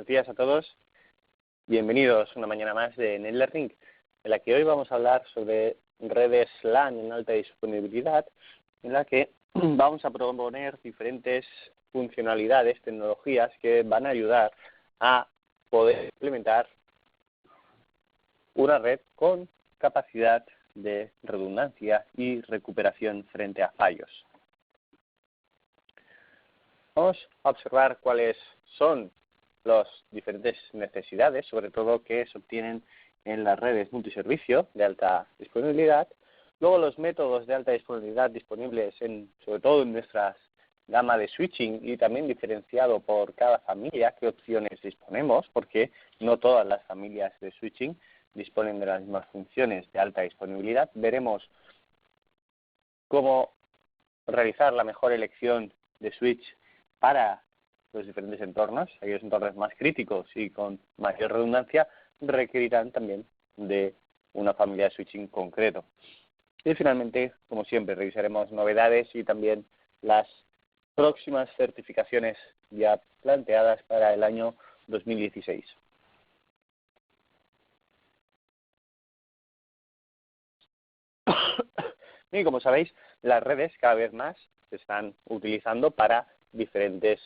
buenos días a todos. Bienvenidos una mañana más de NetLearning, en la que hoy vamos a hablar sobre redes LAN en alta disponibilidad, en la que vamos a proponer diferentes funcionalidades, tecnologías que van a ayudar a poder implementar una red con capacidad de redundancia y recuperación frente a fallos. Vamos a observar cuáles son las diferentes necesidades, sobre todo que se obtienen en las redes multiservicio de alta disponibilidad. Luego los métodos de alta disponibilidad disponibles sobre todo en nuestra gama de switching y también diferenciado por cada familia, qué opciones disponemos, porque no todas las familias de switching disponen de las mismas funciones de alta disponibilidad. Veremos cómo realizar la mejor elección de switch para los diferentes entornos. Aquellos entornos más críticos y con mayor redundancia requerirán también de una familia de switching concreto. Y finalmente, como siempre, revisaremos novedades y también las próximas certificaciones ya planteadas para el año 2016. Y como sabéis, las redes cada vez más se están utilizando para diferentes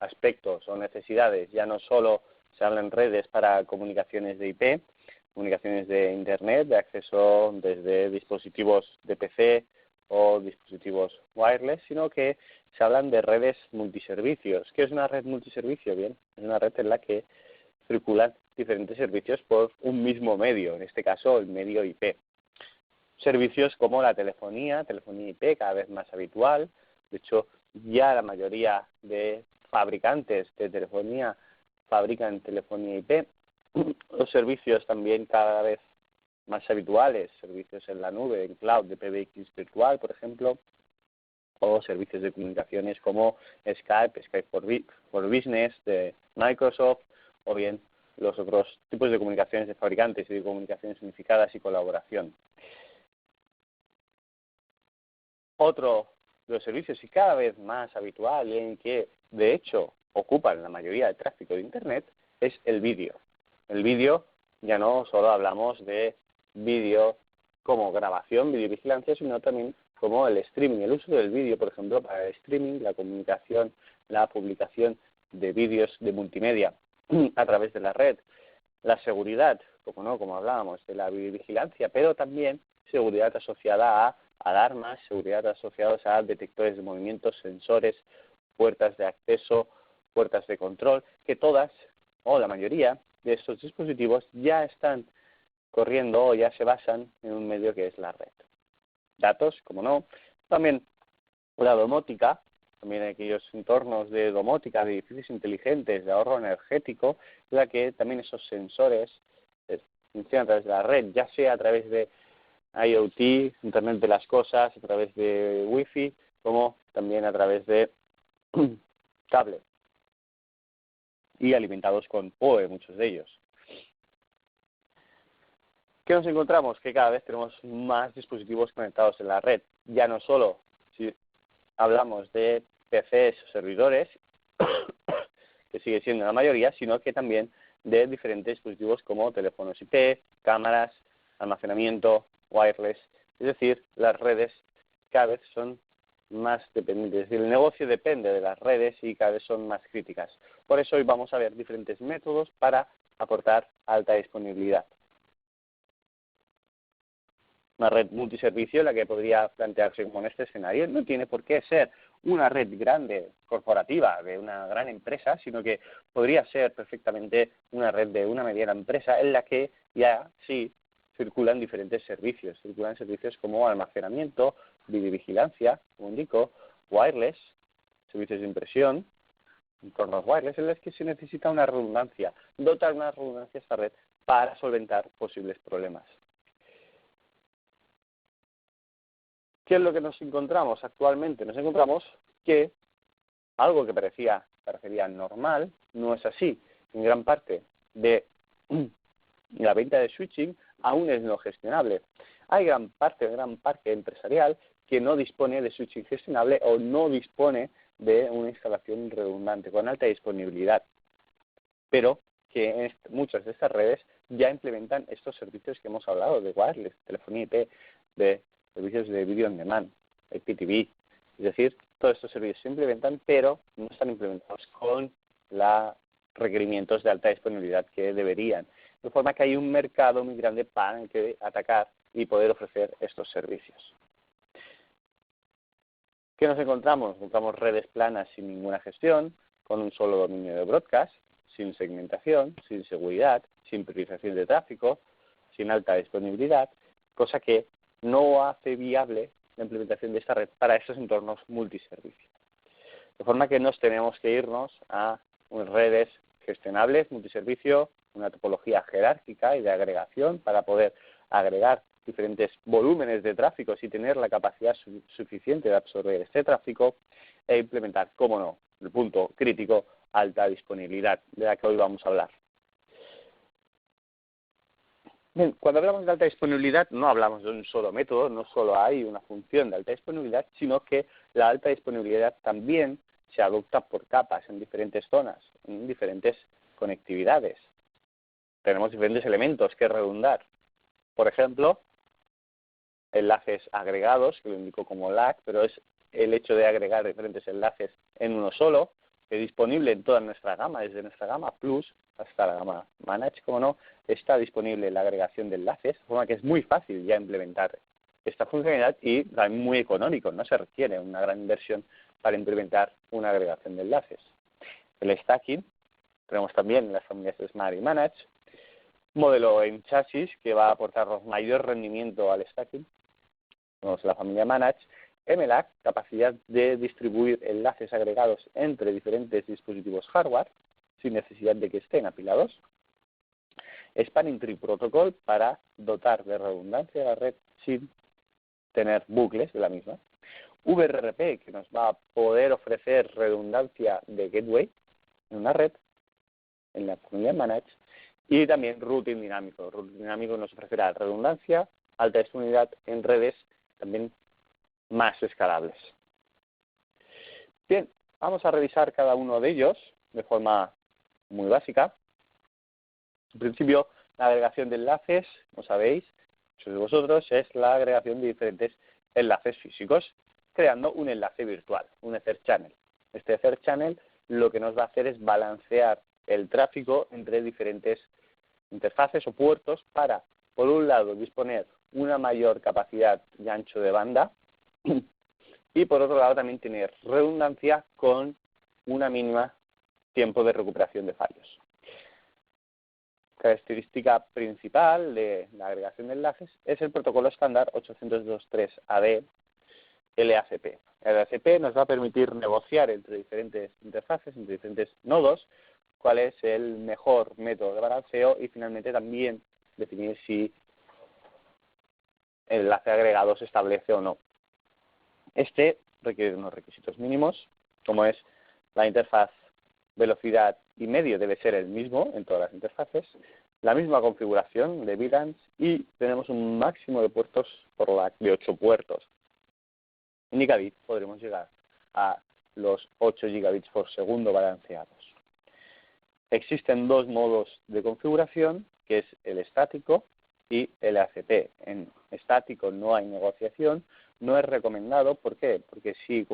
aspectos o necesidades. Ya no solo se hablan redes para comunicaciones de IP, comunicaciones de Internet, de acceso desde dispositivos de PC o dispositivos wireless, sino que se hablan de redes multiservicios. ¿Qué es una red multiservicio? Bien, es una red en la que circulan diferentes servicios por un mismo medio, en este caso el medio IP. Servicios como la telefonía IP, cada vez más habitual. De hecho, ya la mayoría de fabricantes de telefonía fabrican telefonía IP. Los servicios también cada vez más habituales, servicios en la nube, en cloud, de PBX virtual, por ejemplo, o servicios de comunicaciones como Skype for Business de Microsoft, o bien los otros tipos de comunicaciones de fabricantes y de comunicaciones unificadas y colaboración. Otro de los servicios y cada vez más habitual y en que de hecho ocupan la mayoría del tráfico de Internet es el vídeo. El vídeo, ya no solo hablamos de vídeo como grabación, videovigilancia, sino también como el streaming, el uso del vídeo, por ejemplo, para el streaming, la comunicación, la publicación de vídeos de multimedia a través de la red, la seguridad, como hablábamos, de la videovigilancia, pero también seguridad asociada a alarmas, seguridad asociadas a detectores de movimientos, sensores, puertas de acceso, puertas de control, que todas, o la mayoría, de estos dispositivos ya están corriendo o ya se basan en un medio que es la red. Datos, como no, también la domótica, también aquellos entornos de domótica, de edificios inteligentes, de ahorro energético, en la que también esos sensores funcionan a través de la red, ya sea a través de IoT, Internet de las Cosas, a través de Wi-Fi, como también a través de cable. Y alimentados con PoE, muchos de ellos. ¿Qué nos encontramos? Que cada vez tenemos más dispositivos conectados en la red. Ya no solo si hablamos de PCs o servidores, que sigue siendo la mayoría, sino que también de diferentes dispositivos como teléfonos IP, cámaras, almacenamiento, wireless, es decir, las redes cada vez son más dependientes. Es decir, el negocio depende de las redes y cada vez son más críticas. Por eso hoy vamos a ver diferentes métodos para aportar alta disponibilidad. Una red multiservicio, la que podría plantearse como en este escenario, no tiene por qué ser una red grande, corporativa, de una gran empresa, sino que podría ser perfectamente una red de una mediana empresa en la que ya sí circulan diferentes servicios. Circulan servicios como almacenamiento, videovigilancia, como indico, wireless, servicios de impresión, entornos wireless en los que se necesita una redundancia, dotar una redundancia a esta red para solventar posibles problemas. ¿Qué es lo que nos encontramos actualmente? Nos encontramos que algo que parecería normal no es así. En gran parte de la venta de switching aún es no gestionable. Hay gran parque empresarial que no dispone de switching gestionable o no dispone de una instalación redundante con alta disponibilidad. pero que en muchas de estas redes ya implementan estos servicios que hemos hablado de wireless, telefonía IP, de servicios de video on demand, IPTV. Es decir, todos estos servicios se implementan, pero no están implementados con los requerimientos de alta disponibilidad que deberían. De forma que hay un mercado muy grande para el que atacar y poder ofrecer estos servicios. ¿Qué nos encontramos? Encontramos redes planas sin ninguna gestión, con un solo dominio de broadcast, sin segmentación, sin seguridad, sin priorización de tráfico, sin alta disponibilidad, cosa que no hace viable la implementación de esta red para estos entornos multiservicio. De forma que nos tenemos que irnos a redes gestionables, multiservicio, una topología jerárquica y de agregación para poder agregar diferentes volúmenes de tráfico y tener la capacidad suficiente de absorber este tráfico e implementar, cómo no, el punto crítico, alta disponibilidad, de la que hoy vamos a hablar. Bien, cuando hablamos de alta disponibilidad no hablamos de un solo método, no solo hay una función de alta disponibilidad, sino que la alta disponibilidad también se adopta por capas en diferentes zonas, en diferentes conectividades. Tenemos diferentes elementos que redundar. Por ejemplo, enlaces agregados, que lo indico como LAC, pero es el hecho de agregar diferentes enlaces en uno solo, que es disponible en toda nuestra gama, desde nuestra gama Plus hasta la gama Manage, como no, está disponible la agregación de enlaces, de forma que es muy fácil ya implementar esta funcionalidad y también muy económico, no se requiere una gran inversión para implementar una agregación de enlaces. El stacking, tenemos también las familias Smart y Manage, modelo en chasis que va a aportarnos mayor rendimiento al stacking, tenemos la familia Manage, MLAC, capacidad de distribuir enlaces agregados entre diferentes dispositivos hardware, sin necesidad de que estén apilados. Spanning Tree Protocol, para dotar de redundancia a la red sin tener bucles de la misma. VRP, que nos va a poder ofrecer redundancia de gateway en una red, en la familia Manage. Y también Routing Dinámico. Routing Dinámico nos ofrecerá redundancia, alta disponibilidad en redes también más escalables. Bien, vamos a revisar cada uno de ellos de forma muy básica. En principio, la agregación de enlaces, como sabéis, muchos de vosotros, es la agregación de diferentes enlaces físicos, creando un enlace virtual, un Ether Channel. Este Ether Channel lo que nos va a hacer es balancear el tráfico entre diferentes interfaces o puertos para, por un lado, disponer una mayor capacidad y ancho de banda y, por otro lado, también tener redundancia con una mínima tiempo de recuperación de fallos. Característica principal de la agregación de enlaces es el protocolo estándar 802.3AD LACP. El LACP nos va a permitir negociar entre diferentes interfaces, entre diferentes nodos, cuál es el mejor método de balanceo y finalmente también definir si el enlace agregado se establece o no. Este requiere unos requisitos mínimos, como es la interfaz, velocidad y medio debe ser el mismo en todas las interfaces, la misma configuración de VLANs y tenemos un máximo de puertos por LAC de 8 puertos. En gigabit podremos llegar a los 8 gigabits por segundo balanceados. Existen dos modos de configuración, que es el estático y el ACP. En estático no hay negociación, no es recomendado. ¿Por qué? Porque si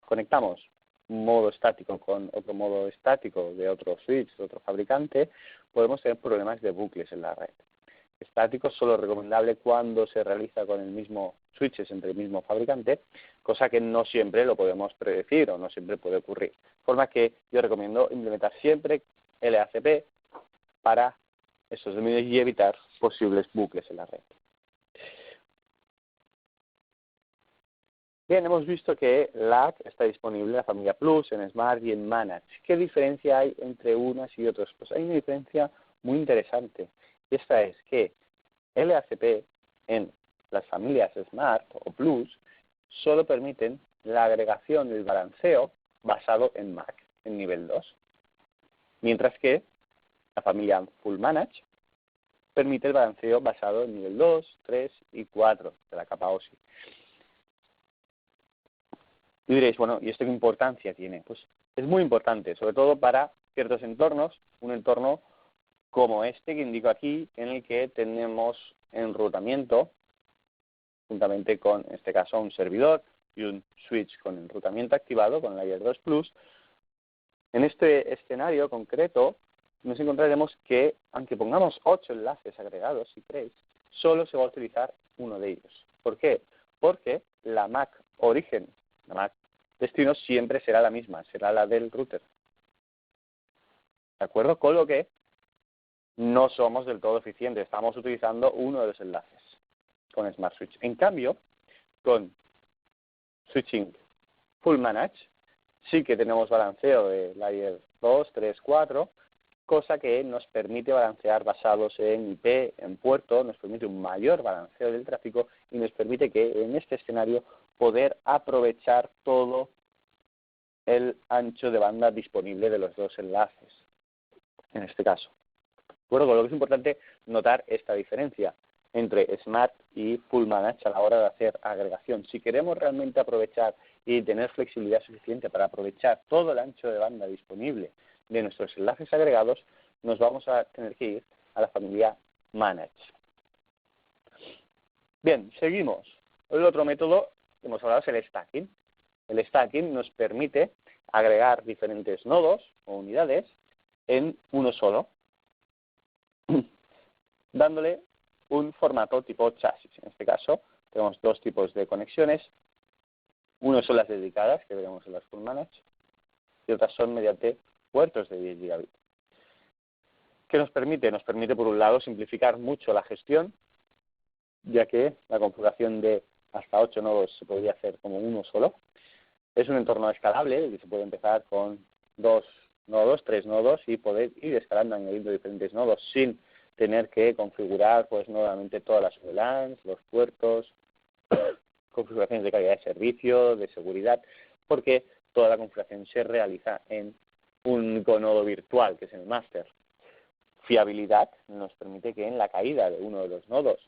conectamos un modo estático con otro modo estático de otro switch, de otro fabricante, podemos tener problemas de bucles en la red. Estático solo es recomendable cuando se realiza con el mismo switches entre el mismo fabricante, cosa que no siempre lo podemos predecir o no siempre puede ocurrir. De forma que yo recomiendo implementar siempre LACP para estos dominios y evitar posibles bucles en la red. Bien, hemos visto que LAC está disponible en la familia Plus, en Smart y en Manage. ¿Qué diferencia hay entre unas y otras? Pues hay una diferencia muy interesante. Y esta es que LACP en las familias Smart o Plus solo permiten la agregación del balanceo basado en MAC, en nivel 2. Mientras que la familia Full Manage permite el balanceo basado en nivel 2, 3 y 4 de la capa OSI. Y diréis, bueno, ¿y esto qué importancia tiene? Pues es muy importante, sobre todo para ciertos entornos, un entorno como este que indico aquí, en el que tenemos enrutamiento, juntamente con, en este caso, un servidor y un switch con enrutamiento activado, con Layer 2 Plus. En este escenario concreto, nos encontraremos que, aunque pongamos 8 enlaces agregados, si queréis, solo se va a utilizar uno de ellos. ¿Por qué? Porque la MAC origen, la MAC destino, siempre será la misma, será la del router. ¿De acuerdo? Con lo que no somos del todo eficientes, estamos utilizando uno de los enlaces con Smart Switch. En cambio, con Switching Full Manage, sí que tenemos balanceo de Layer 2, 3, 4, cosa que nos permite balancear basados en IP, en puerto, nos permite un mayor balanceo del tráfico y nos permite que en este escenario poder aprovechar todo el ancho de banda disponible de los dos enlaces, en este caso. Bueno, con lo que es importante notar esta diferencia entre Smart y Full Manage a la hora de hacer agregación. Si queremos realmente aprovechar y tener flexibilidad suficiente para aprovechar todo el ancho de banda disponible de nuestros enlaces agregados, nos vamos a tener que ir a la familia Manage. Bien, seguimos. El otro método que hemos hablado es el stacking. El stacking nos permite agregar diferentes nodos o unidades en uno solo, dándole un formato tipo chasis. En este caso, tenemos dos tipos de conexiones. Uno son las dedicadas, que veremos en las Full Manage, y otras son mediante puertos de 10 gigabits. ¿Qué nos permite? Nos permite, por un lado, simplificar mucho la gestión, ya que la configuración de hasta 8 nodos se podría hacer como uno solo. Es un entorno escalable, que se puede empezar con 2 nodos, 3 nodos, y poder ir escalando, añadiendo diferentes nodos sin tener que configurar pues nuevamente todas las VLANs, los puertos, configuraciones de calidad de servicio, de seguridad, porque toda la configuración se realiza en un único nodo virtual, que es el máster. Fiabilidad nos permite que en la caída de uno de los nodos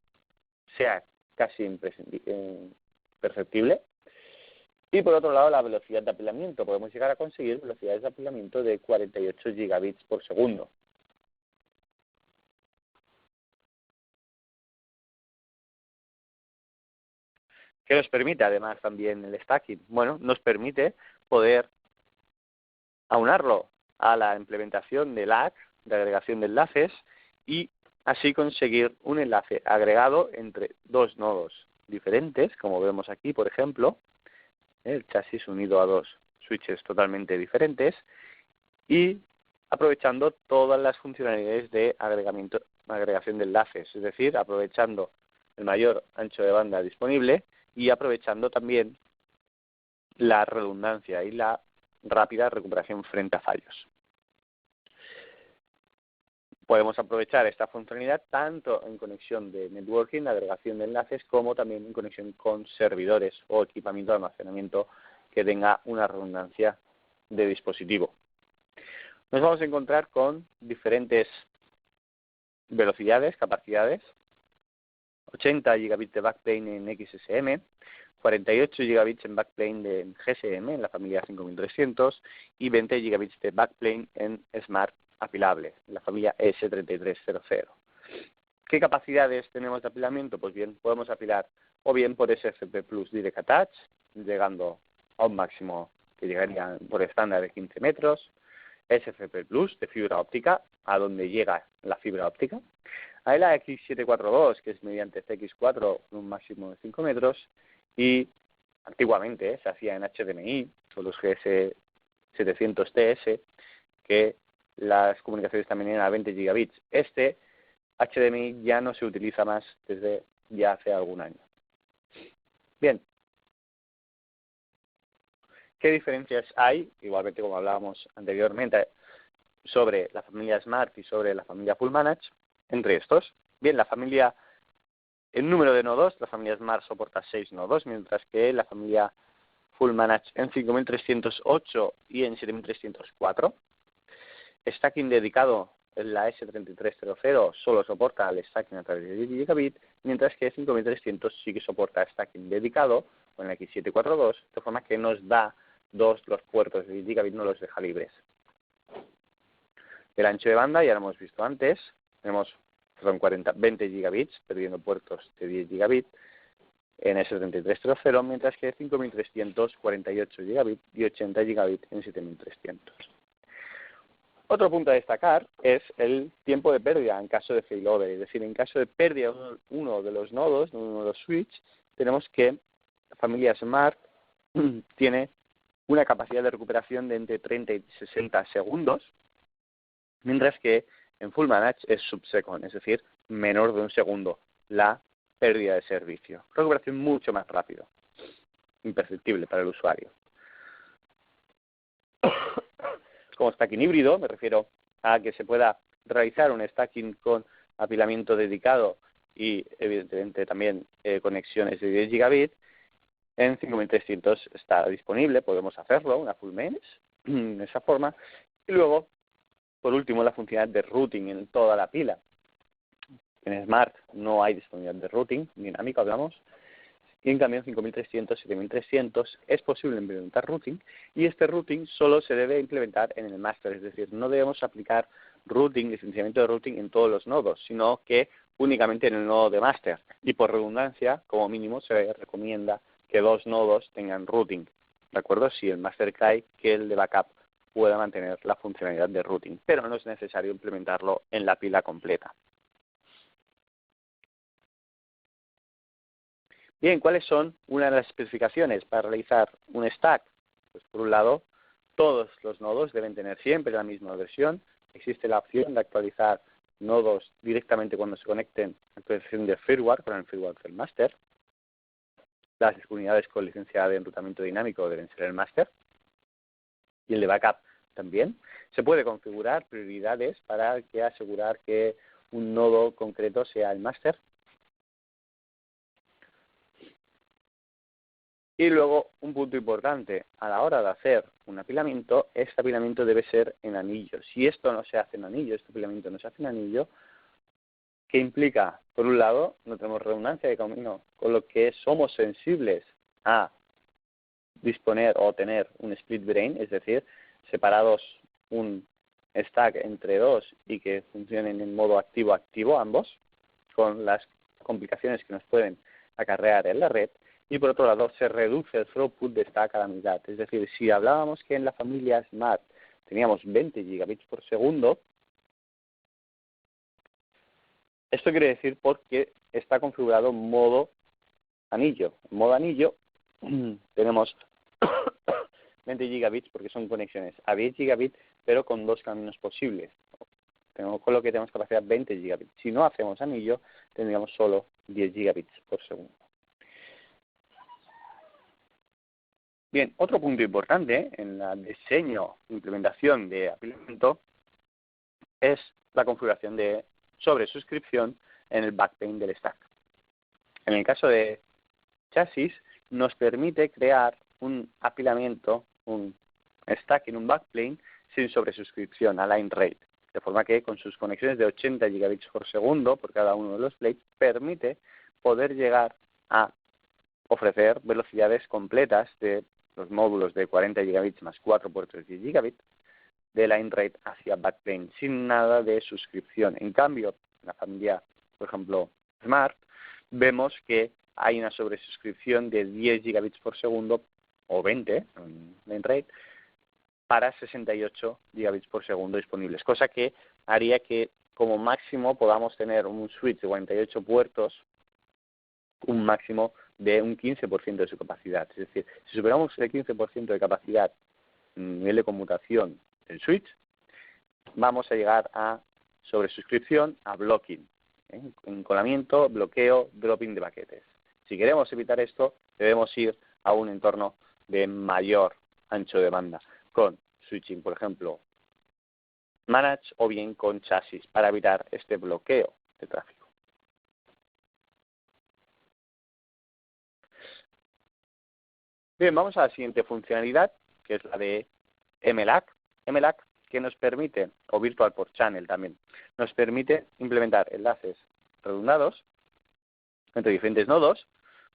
sea casi imperceptible. Y por otro lado, la velocidad de apilamiento. Podemos llegar a conseguir velocidades de apilamiento de 48 gigabits por segundo. ¿Qué nos permite además también el stacking? Bueno, nos permite poder aunarlo a la implementación de LAC, de agregación de enlaces, y así conseguir un enlace agregado entre dos nodos diferentes, como vemos aquí, por ejemplo, el chasis unido a dos switches totalmente diferentes, y aprovechando todas las funcionalidades de agregación de enlaces, es decir, aprovechando el mayor ancho de banda disponible y aprovechando también la redundancia y la rápida recuperación frente a fallos. Podemos aprovechar esta funcionalidad tanto en conexión de networking, de agregación de enlaces, como también en conexión con servidores o equipamiento de almacenamiento que tenga una redundancia de dispositivo. Nos vamos a encontrar con diferentes velocidades, capacidades, 80 gigabits de backplane en XSM, 48 gigabits en backplane de GSM en la familia 5300 y 20 gigabits de backplane en Smart apilable en la familia S3300. ¿Qué capacidades tenemos de apilamiento? Pues bien, podemos apilar o bien por SFP Plus Direct Attach, llegando a un máximo que llegaría por estándar de 15 metros, SFP Plus de fibra óptica, a donde llega la fibra óptica, a la X742, que es mediante CX4 con un máximo de 5 metros, y antiguamente se hacía en HDMI, con los GS700TS, que las comunicaciones también eran a 20 gigabits. Este HDMI ya no se utiliza más desde ya hace algún año. Bien. ¿Qué diferencias hay? Igualmente, como hablábamos anteriormente, sobre la familia Smart y sobre la familia Full Manage, entre estos. Bien, el número de nodos, la familia Smart soporta 6 nodos, mientras que la familia Full Manage en 5308 y en 7304. Stacking dedicado en la S3300 solo soporta el stacking a través de 10 gigabit, mientras que 5300 sí que soporta stacking dedicado con la X742, de forma que nos da los puertos de 10 gigabit, no los deja libres. El ancho de banda ya lo hemos visto antes, tenemos 20 gigabits, perdiendo puertos de 10 gigabits en el 7300, mientras que 5348 gigabits y 80 gigabits en 7300. Otro punto a destacar es el tiempo de pérdida en caso de failover, es decir, en caso de pérdida de uno de los nodos, de uno de los switches, tenemos que la familia Smart tiene una capacidad de recuperación de entre 30 y 60 segundos, mientras que en Full Manage es subsecond, es decir, menor de un segundo la pérdida de servicio. Recuperación mucho más rápido, imperceptible para el usuario. Como stacking híbrido, me refiero a que se pueda realizar un stacking con apilamiento dedicado y, evidentemente, también conexiones de 10 gigabits. En 5300 está disponible, podemos hacerlo, una full mesh, de esa forma. Y luego, por último, la funcionalidad de routing en toda la pila. En Smart no hay disponibilidad de routing, dinámico hablamos. Y en cambio en 5300, 7300 es posible implementar routing, y este routing solo se debe implementar en el master, es decir, no debemos aplicar routing, licenciamiento de routing en todos los nodos, sino que únicamente en el nodo de master. Y por redundancia, como mínimo, se recomienda que 2 nodos tengan routing, ¿de acuerdo? Si el master cae, que el de backup pueda mantener la funcionalidad de routing, pero no es necesario implementarlo en la pila completa. Bien, ¿cuáles son una de las especificaciones para realizar un stack? Pues por un lado, todos los nodos deben tener siempre la misma versión. Existe la opción de actualizar nodos directamente cuando se conecten a la actualización de firmware con el firmware del master. Las unidades con licencia de enrutamiento dinámico deben ser el master. Y el de backup también. Se puede configurar prioridades para asegurar que un nodo concreto sea el master. Y luego, un punto importante, a la hora de hacer un apilamiento, este apilamiento debe ser en anillo. Si esto no se hace en anillo, este apilamiento no se hace en anillo, ¿qué implica? Por un lado, no tenemos redundancia de camino, con lo que somos sensibles a disponer o tener un split brain, es decir, separados un stack entre dos y que funcionen en modo activo-activo ambos, con las complicaciones que nos pueden acarrear en la red. Y por otro lado, se reduce el throughput de stack a la mitad. Es decir, si hablábamos que en la familia Smart teníamos 20 gigabits por segundo, esto quiere decir porque está configurado en modo anillo. En modo anillo tenemos 20 gigabits porque son conexiones a 10 gigabits, pero con 2 caminos posibles. Con lo que tenemos capacidad 20 gigabits. Si no hacemos anillo, tendríamos solo 10 gigabits por segundo. Bien, otro punto importante en el diseño e implementación de apilamiento es la configuración de sobresuscripción en el backplane del stack. En el caso de chasis, nos permite crear un apilamiento, un stack en un backplane sin sobresuscripción a line rate, de forma que con sus conexiones de 80 gigabits por segundo por cada uno de los plates, permite poder llegar a ofrecer velocidades completas de los módulos de 40 gigabits más 4 puertos de 10 gigabits de line rate hacia backplane sin nada de suscripción. En cambio, en la familia, por ejemplo, Smart, vemos que hay una sobresuscripción de 10 gigabits por segundo o 20 en line rate para 68 gigabits por segundo disponibles, cosa que haría que como máximo podamos tener un switch de 48 puertos, un máximo de un 15% de su capacidad. Es decir, si superamos el 15% de capacidad en nivel de conmutación del switch, vamos a llegar a sobresuscripción, a blocking, encolamiento, bloqueo, dropping de paquetes. Si queremos evitar esto, debemos ir a un entorno de mayor ancho de banda, con switching, por ejemplo, manage o bien con chasis, para evitar este bloqueo de tráfico. Bien, vamos a la siguiente funcionalidad, que es la de MLAC. MLAC, que nos permite, o Virtual Port Channel también, nos permite implementar enlaces redundados entre diferentes nodos,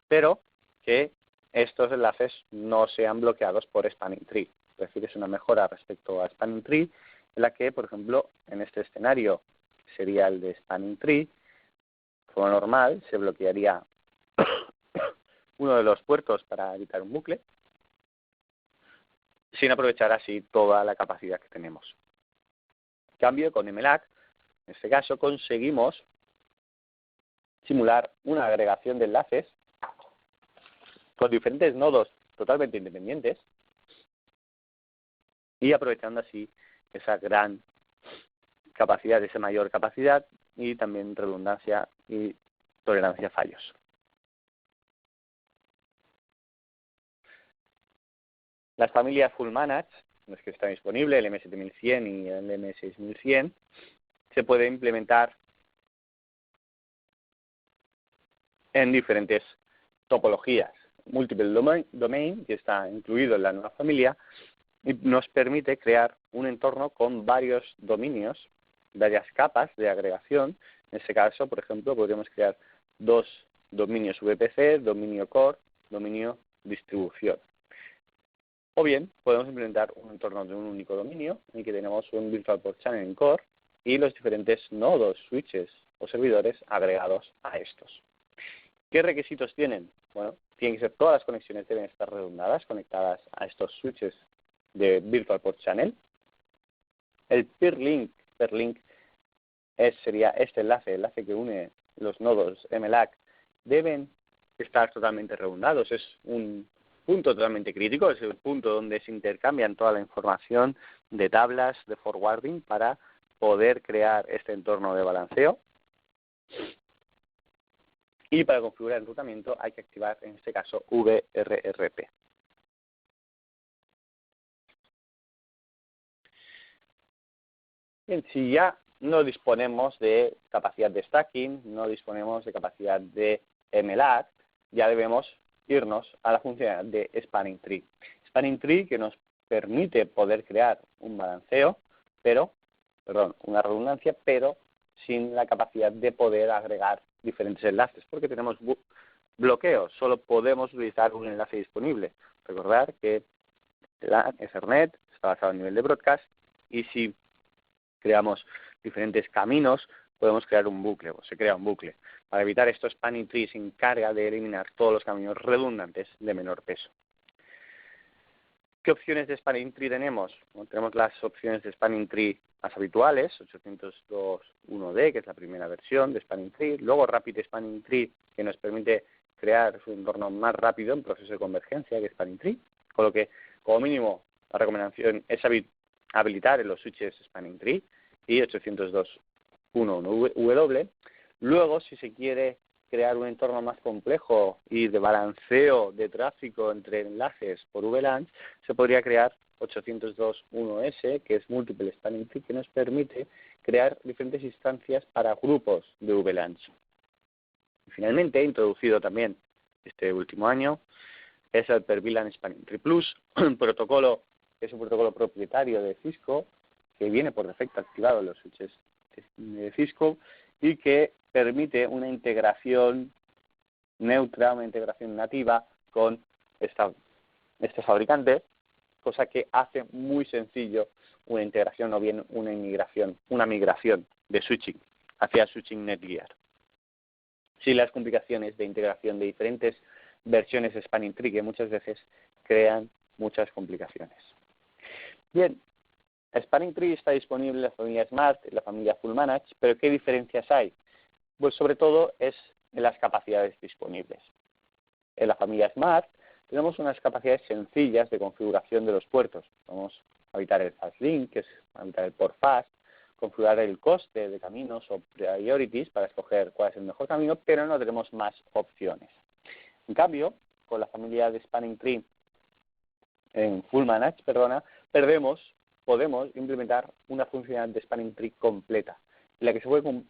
pero que estos enlaces no sean bloqueados por Spanning Tree. Es decir, es una mejora respecto a Spanning Tree en la que, por ejemplo, en este escenario sería el de Spanning Tree, como normal, se bloquearía uno de los puertos para evitar un bucle, sin aprovechar así toda la capacidad que tenemos. En cambio, con MLAC, en este caso, conseguimos simular una agregación de enlaces con diferentes nodos totalmente independientes y aprovechando así esa gran capacidad, esa mayor capacidad y también redundancia y tolerancia a fallos. Las familias Full Managed, las que están disponibles, el M7100 y el M6100, se puede implementar en diferentes topologías. Multiple Domain, que está incluido en la nueva familia, y nos permite crear un entorno con varios dominios, varias capas de agregación. En este caso, por ejemplo, podríamos crear 2 dominios VPC, dominio core, dominio distribución. O bien, podemos implementar un entorno de un único dominio, en el que tenemos un Virtual Port Channel en core y los diferentes nodos, switches o servidores agregados a estos. ¿Qué requisitos tienen? Bueno, tienen que ser todas las conexiones deben estar redundadas, conectadas a estos switches de Virtual Port Channel. El peer link sería este enlace que une los nodos MLAC, deben estar totalmente redundados. Es un punto totalmente crítico, es el punto donde se intercambian toda la información de tablas de forwarding para poder crear este entorno de balanceo. Y para configurar el enrutamiento hay que activar, en este caso, VRRP. Bien, si ya no disponemos de capacidad de stacking, no disponemos de capacidad de MLAC, ya debemos irnos a la funcionalidad de Spanning Tree. Spanning Tree que nos permite poder crear un balanceo, una redundancia, pero sin la capacidad de poder agregar diferentes enlaces, porque tenemos bloqueos, solo podemos utilizar un enlace disponible. Recordar que la Ethernet está basado en nivel de broadcast y si creamos diferentes caminos, podemos crear un bucle, o se crea un bucle. Para evitar esto, Spanning Tree se encarga de eliminar todos los caminos redundantes de menor peso. ¿Qué opciones de Spanning Tree tenemos? Bueno, tenemos las opciones de Spanning Tree más habituales, 802.1d, que es la primera versión de Spanning Tree. Luego Rapid Spanning Tree, que nos permite crear un entorno más rápido en proceso de convergencia que Spanning Tree. Con lo que, como mínimo, la recomendación es habilitar en los switches Spanning Tree y 802.1w. Luego, si se quiere crear un entorno más complejo y de balanceo de tráfico entre enlaces por VLANs, se podría crear 802.1s, que es Multiple Spanning Tree, que nos permite crear diferentes instancias para grupos de VLANs. Y finalmente, introducido también este último año, es el Per VLAN Spanning Tree Plus, un protocolo que es un protocolo propietario de Cisco, que viene por defecto activado en los switches de Cisco y que permite una integración neutra, una integración nativa con este fabricante, cosa que hace muy sencillo una integración o bien una migración de switching hacia switching Netgear. Sin las complicaciones de integración de diferentes versiones de Spanning Tree que muchas veces crean muchas complicaciones. Bien, Spanning Tree está disponible en la familia Smart, en la familia Full Managed, pero ¿qué diferencias hay? Pues sobre todo es en las capacidades disponibles. En la familia Smart tenemos unas capacidades sencillas de configuración de los puertos. Vamos a habilitar el Fast Link, que es habilitar el Port Fast, configurar el coste de caminos o priorities para escoger cuál es el mejor camino, pero no tenemos más opciones. En cambio, con la familia de Spanning Tree en Full Managed, podemos implementar una funcionalidad de Spanning Tree completa, en la que se puede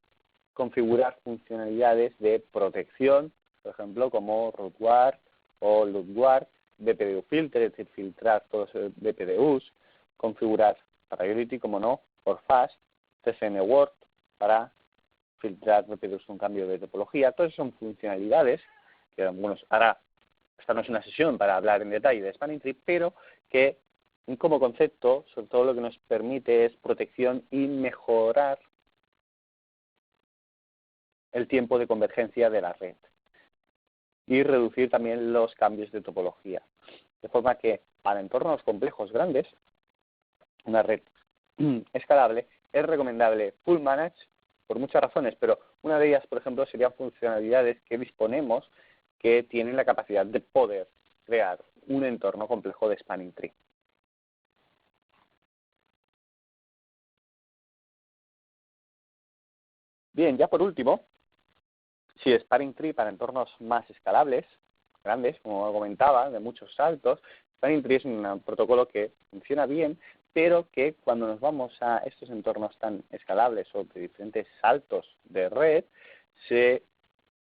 configurar funcionalidades de protección, por ejemplo, como RootGuard o LoopGuard, BPDU Filter, es decir, filtrar todos los BPDUs, configurar Priority, como no, por Fast, TCN Word para filtrar BPDUs con cambio de topología. Todas son funcionalidades que, esta no es una sesión para hablar en detalle de Spanning Tree, pero que Y como concepto, sobre todo lo que nos permite es protección y mejorar el tiempo de convergencia de la red y reducir también los cambios de topología. De forma que para entornos complejos grandes, una red escalable es recomendable full manage por muchas razones, pero una de ellas, por ejemplo, serían funcionalidades que disponemos que tienen la capacidad de poder crear un entorno complejo de spanning tree. Bien, ya por último, si spanning tree para entornos más escalables, grandes, como comentaba, de muchos saltos, spanning tree es un protocolo que funciona bien, pero que cuando nos vamos a estos entornos tan escalables o de diferentes saltos de red, se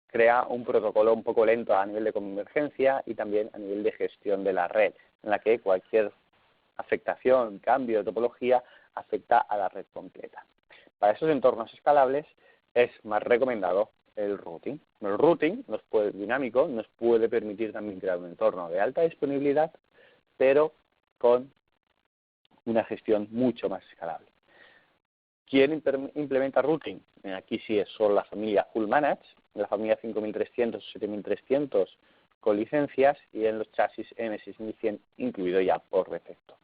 crea un protocolo un poco lento a nivel de convergencia y también a nivel de gestión de la red, en la que cualquier afectación, cambio de topología, afecta a la red completa. Para esos entornos escalables es más recomendado el routing. El routing dinámico nos puede permitir también crear un entorno de alta disponibilidad, pero con una gestión mucho más escalable. ¿Quién implementa routing? Aquí sí es solo la familia Full Manage, la familia 5300 o 7300 con licencias y en los chasis M6100 incluido ya por defecto.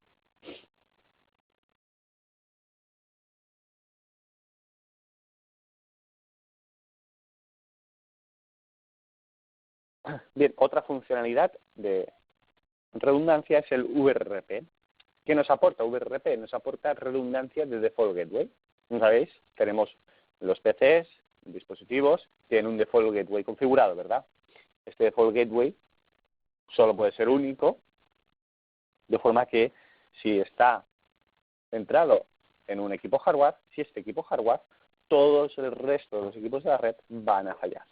Bien, otra funcionalidad de redundancia es el VRP. ¿Qué nos aporta VRP? Nos aporta redundancia de Default Gateway. Como sabéis, tenemos los PCs, dispositivos, tienen un Default Gateway configurado, ¿verdad? Este Default Gateway solo puede ser único, de forma que si está centrado en un equipo hardware, si este equipo hardware, todos el resto de los equipos de la red van a fallar.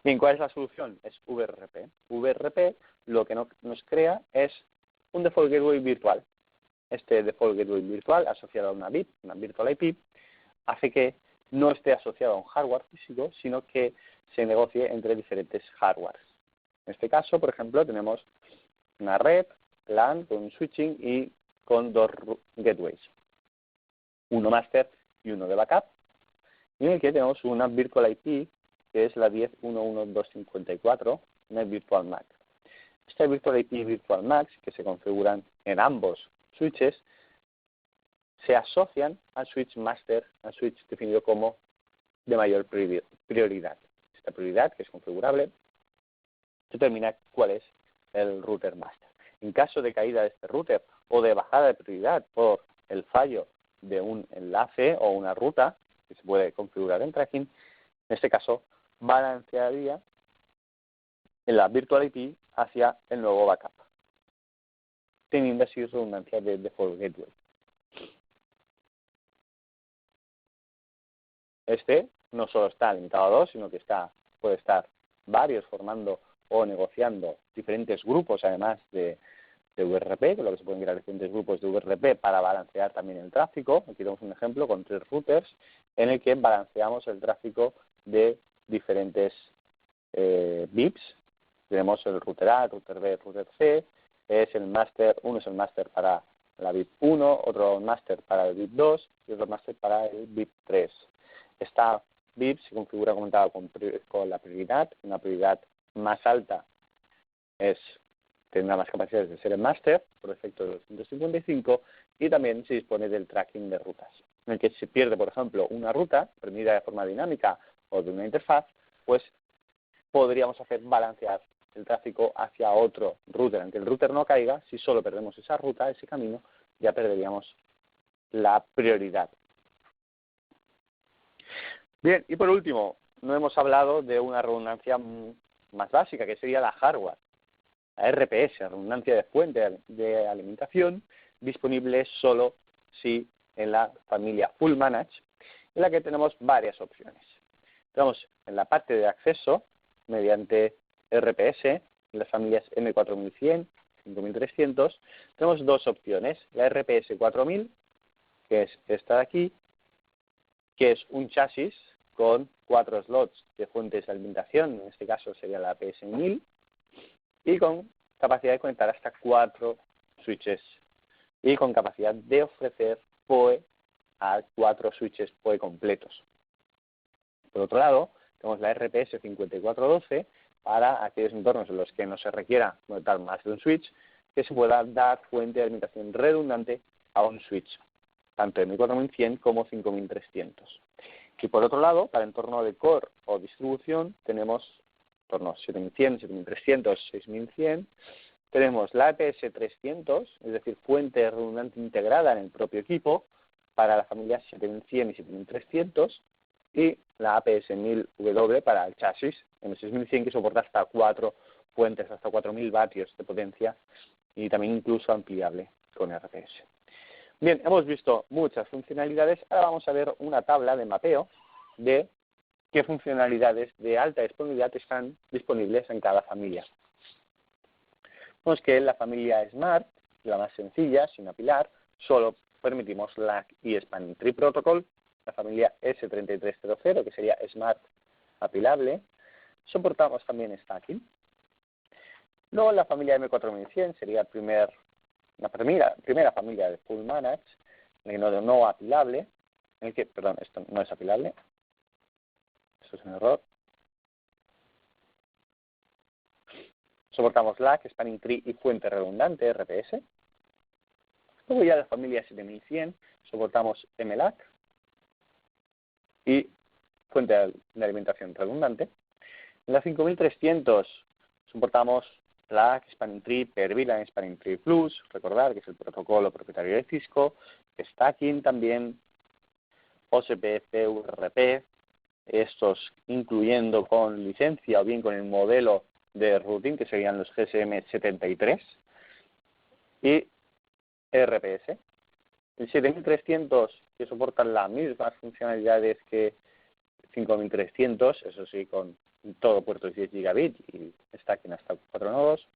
Bien, ¿cuál es la solución? Es VRP. VRP lo que nos crea es un Default Gateway virtual. Este Default Gateway virtual asociado a una VIP, una Virtual IP, hace que no esté asociado a un hardware físico, sino que se negocie entre diferentes hardwares. En este caso, por ejemplo, tenemos una red LAN con un switching y con dos gateways, uno master y uno de backup, y en el que tenemos una Virtual IP que es la 10.1.1.254, Net Virtual MAC. Esta Virtual IP y Virtual MAC, que se configuran en ambos switches, se asocian al switch master, al switch definido como de mayor prioridad. Esta prioridad, que es configurable, determina cuál es el router master. En caso de caída de este router o de bajada de prioridad por el fallo de un enlace o una ruta, que se puede configurar en tracking, en este caso balancearía en la Virtual IP hacia el nuevo backup, teniendo así redundancia de Default Gateway. Este no solo está limitado a dos, sino que puede estar varios formando o negociando diferentes grupos, además de VRP, con lo que se pueden crear diferentes grupos de VRP para balancear también el tráfico. Aquí tenemos un ejemplo con 3 routers en el que balanceamos el tráfico de diferentes VIPs. Tenemos el router A, el router B, el router C, es el master, uno es el master para la VIP 1, otro master para el VIP 2 y otro master para el VIP 3. Esta VIP se configura, como comentaba, con la prioridad. Una prioridad más alta tendrá más capacidades de ser el master, por efecto de los 155, y también se dispone del tracking de rutas. En el que si se pierde, por ejemplo, una ruta, prendida de forma dinámica o de una interfaz, pues podríamos hacer balancear el tráfico hacia otro router. Aunque el router no caiga, si solo perdemos esa ruta, ese camino, ya perderíamos la prioridad. Bien, y por último, no hemos hablado de una redundancia más básica, que sería la hardware. La RPS, redundancia de fuente de alimentación, disponible solo si en la familia Full Manage, en la que tenemos varias opciones. Tenemos en la parte de acceso, mediante RPS, en las familias M4100, 5300, tenemos dos opciones. La RPS 4000, que es esta de aquí, que es un chasis con 4 slots de fuentes de alimentación, en este caso sería la PS1000, y con capacidad de conectar hasta 4 switches y con capacidad de ofrecer PoE a 4 switches PoE completos. Por otro lado, tenemos la RPS 5412 para aquellos entornos en los que no se requiera conectar más de un switch, que se pueda dar fuente de alimentación redundante a un switch, tanto de 14.100 como 5.300. Y por otro lado, para entorno de core o distribución, tenemos entornos 7.100, 7.300, 6.100. Tenemos la EPS 300, es decir, fuente redundante integrada en el propio equipo para la familia 7.100 y 7.300, y la APS 1000W para el chasis en el 6100, que soporta hasta 4 fuentes, hasta 4.000 vatios de potencia y también incluso ampliable con RPS. Bien, hemos visto muchas funcionalidades. Ahora vamos a ver una tabla de mapeo de qué funcionalidades de alta disponibilidad están disponibles en cada familia. Vemos que en la familia Smart, la más sencilla, sin apilar, solo permitimos LAC y Spanning Tree Protocol. La familia S3300, que sería Smart apilable, soportamos también stacking. Luego la familia M4100 sería la primera familia de Full Manage, no apilable, en el que, perdón, esto no es apilable, esto es un error. Soportamos LAC, Spanning Tree y fuente redundante, RPS. Luego ya la familia 7100 soportamos MLAC y fuente de alimentación redundante. En la 5300 soportamos LAC, Spanning Tree, PerVLAN, Spanning Tree Plus, recordar que es el protocolo propietario de Cisco, Stacking también, OSP, VRP, estos incluyendo con licencia o bien con el modelo de routing, que serían los GSM 73, y RPS. El 7300, que soportan las mismas funcionalidades que 5300, eso sí, con todo puertos 10 gigabit y stacking hasta 4 nodos,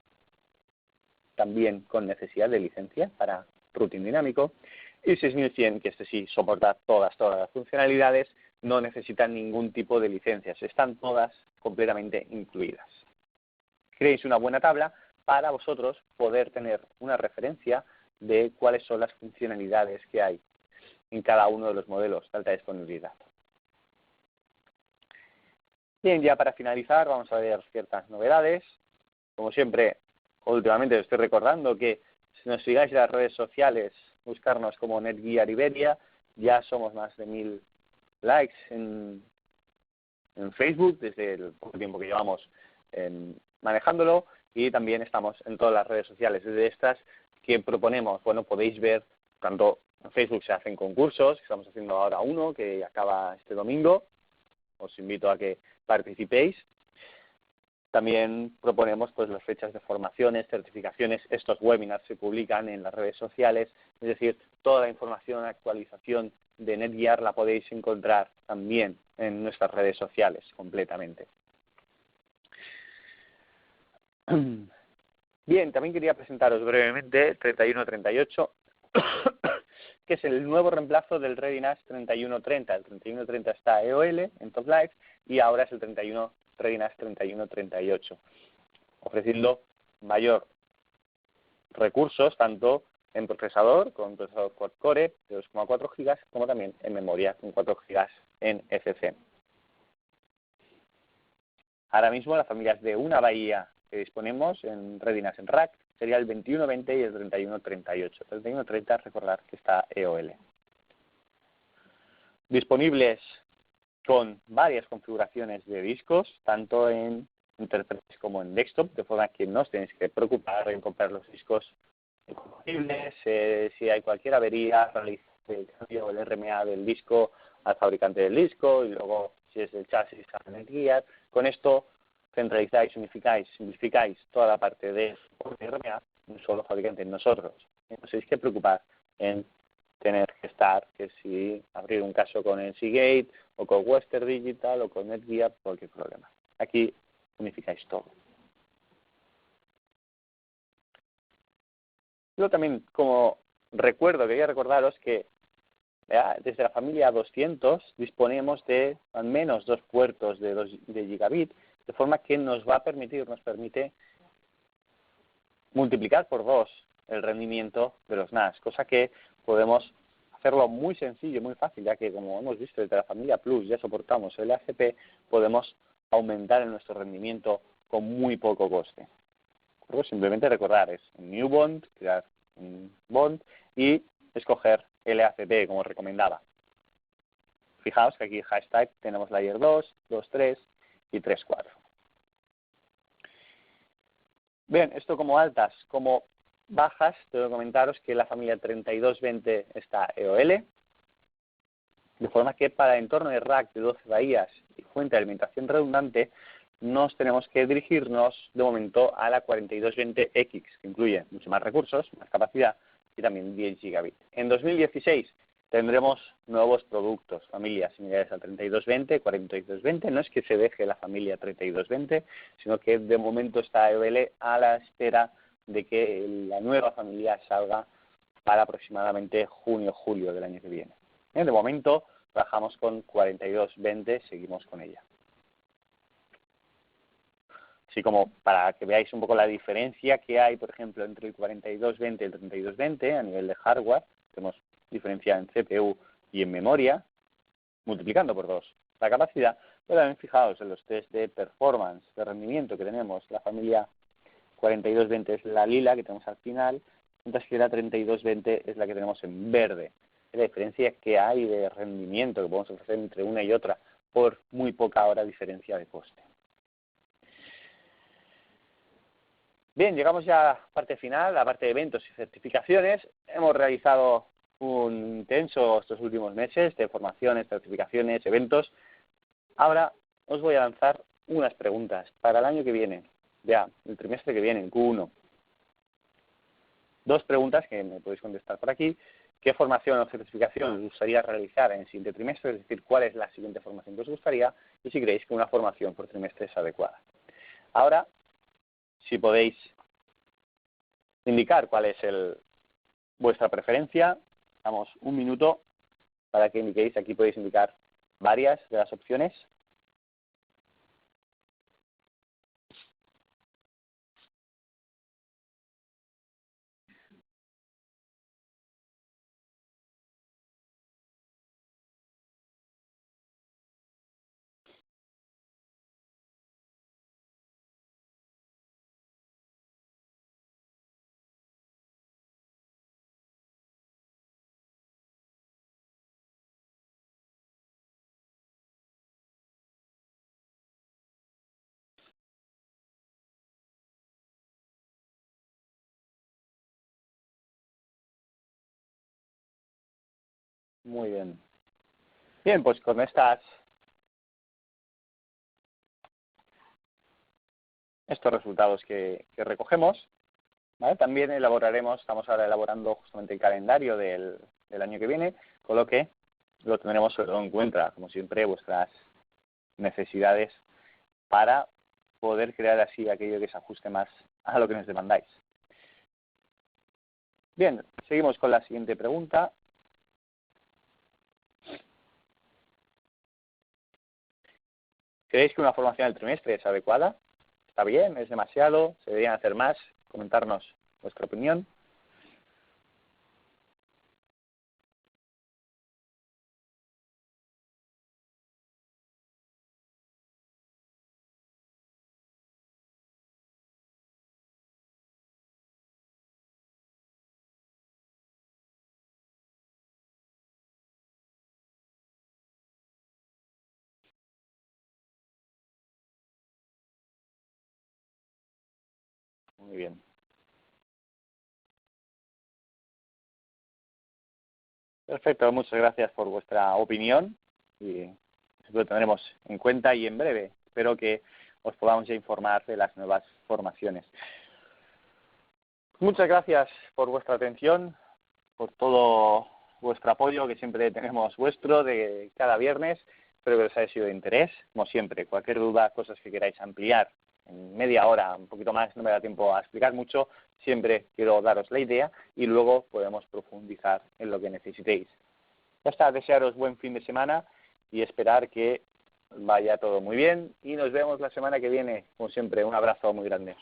también con necesidad de licencia para routing dinámico, y 6100, que este sí soporta todas las funcionalidades, no necesitan ningún tipo de licencias, están todas completamente incluidas. Creéis una buena tabla para vosotros poder tener una referencia de cuáles son las funcionalidades que hay en cada uno de los modelos de alta disponibilidad. Bien, ya para finalizar vamos a ver ciertas novedades. Como siempre, últimamente os estoy recordando que si nos sigáis en las redes sociales, buscarnos como Netgear Iberia, ya somos más de 1000 likes en Facebook desde el poco tiempo que llevamos manejándolo, y también estamos en todas las redes sociales, desde estas que proponemos. Bueno, podéis ver, tanto en Facebook se hacen concursos, estamos haciendo ahora uno que acaba este domingo, os invito a que participéis. También proponemos pues las fechas de formaciones, certificaciones, estos webinars se publican en las redes sociales, es decir, toda la información, actualización de Netgear la podéis encontrar también en nuestras redes sociales completamente. Bien, también quería presentaros brevemente 3138, que es el nuevo reemplazo del ReadyNAS 3130. El 3130 está EOL en Top Life y ahora es el ReadyNAS 3138, ofreciendo mayor recursos tanto en procesador, con procesador quad-core de 2,4 GB, como también en memoria con 4 GB en FC. Ahora mismo las familias de una bahía que disponemos en ReadyNAS en rack sería el 2120 y el 3138. El 3130, recordar que está EOL. Disponibles con varias configuraciones de discos, tanto en interfaces como en desktop, de forma que no os tenéis que preocupar en comprar los discos incompatibles. Si hay cualquier avería, realizáis el cambio del RMA del disco al fabricante del disco, y luego, si es del chasis, a Netgear. Con esto centralizáis, unificáis, simplificáis toda la parte de RMA, un solo fabricante, nosotros. No os tenéis que preocupar en tener que estar, que si abrir un caso con el Seagate o con Western Digital o con Netgear, cualquier problema. Aquí unificáis todo. Yo también, como recuerdo, quería recordaros que desde la familia 200 disponemos de al menos 2 puertos de gigabit, de forma que nos permite multiplicar por 2 el rendimiento de los NAS, cosa que podemos hacerlo muy sencillo, muy fácil, ya que como hemos visto desde la familia Plus ya soportamos el ACP, podemos aumentar en nuestro rendimiento con muy poco coste. Simplemente recordar, es un new bond, crear un bond y escoger LACP como recomendaba. Fijaos que aquí hashtag tenemos layer 2, 2.3 y 3.4. Bien, esto como altas, como bajas, tengo que comentaros que la familia 3220 está EOL, de forma que para el entorno de rack de 12 bahías y fuente de alimentación redundante, nos tenemos que dirigirnos de momento a la 4220X, que incluye mucho más recursos, más capacidad y también 10 gigabit. En 2016 tendremos nuevos productos, familias similares al 3220, 4220. No es que se deje la familia 3220, sino que de momento está EOL a la espera de que la nueva familia salga para aproximadamente junio-julio del año que viene. De momento trabajamos con 4220, seguimos con ella. Así como para que veáis un poco la diferencia que hay, por ejemplo, entre el 4220 y el 3220 a nivel de hardware, tenemos diferencia en CPU y en memoria, multiplicando por 2 la capacidad, pero también fijaos en los test de performance, de rendimiento que tenemos. La familia 4220 es la lila que tenemos al final, mientras que la 3220 es la que tenemos en verde. La diferencia que hay de rendimiento que podemos ofrecer entre una y otra por muy poca hora diferencia de coste. Bien, llegamos ya a la parte final, la parte de eventos y certificaciones. Hemos realizado un intenso estos últimos meses de formaciones, certificaciones, eventos. Ahora os voy a lanzar unas preguntas para el año que viene, ya, el trimestre que viene, en Q1. 2 preguntas que me podéis contestar por aquí. ¿Qué formación o certificación os gustaría realizar en el siguiente trimestre? Es decir, ¿cuál es la siguiente formación que os gustaría? Y si creéis que una formación por trimestre es adecuada. Ahora, si podéis indicar cuál es vuestra preferencia, damos un minuto para que indiquéis. Aquí podéis indicar varias de las opciones. Muy bien. Bien, pues con estos resultados que recogemos, ¿vale? También estamos ahora elaborando justamente el calendario del año que viene, con lo que lo tendremos sobre todo en cuenta, como siempre, vuestras necesidades para poder crear así aquello que se ajuste más a lo que nos demandáis. Bien, seguimos con la siguiente pregunta. ¿Creéis que una formación del trimestre es adecuada? ¿Está bien? ¿Es demasiado? ¿Se deberían hacer más? Comentarnos vuestra opinión. Muy bien. Perfecto, muchas gracias por vuestra opinión y lo tendremos en cuenta y en breve. Espero que os podamos ya informar de las nuevas formaciones. Muchas gracias por vuestra atención, por todo vuestro apoyo que siempre tenemos vuestro de cada viernes. Espero que os haya sido de interés. Como siempre, cualquier duda, cosas que queráis ampliar en media hora, un poquito más, no me da tiempo a explicar mucho. Siempre quiero daros la idea y luego podemos profundizar en lo que necesitéis. Ya está, desearos buen fin de semana y esperar que vaya todo muy bien. Y nos vemos la semana que viene. Como siempre, un abrazo muy grande.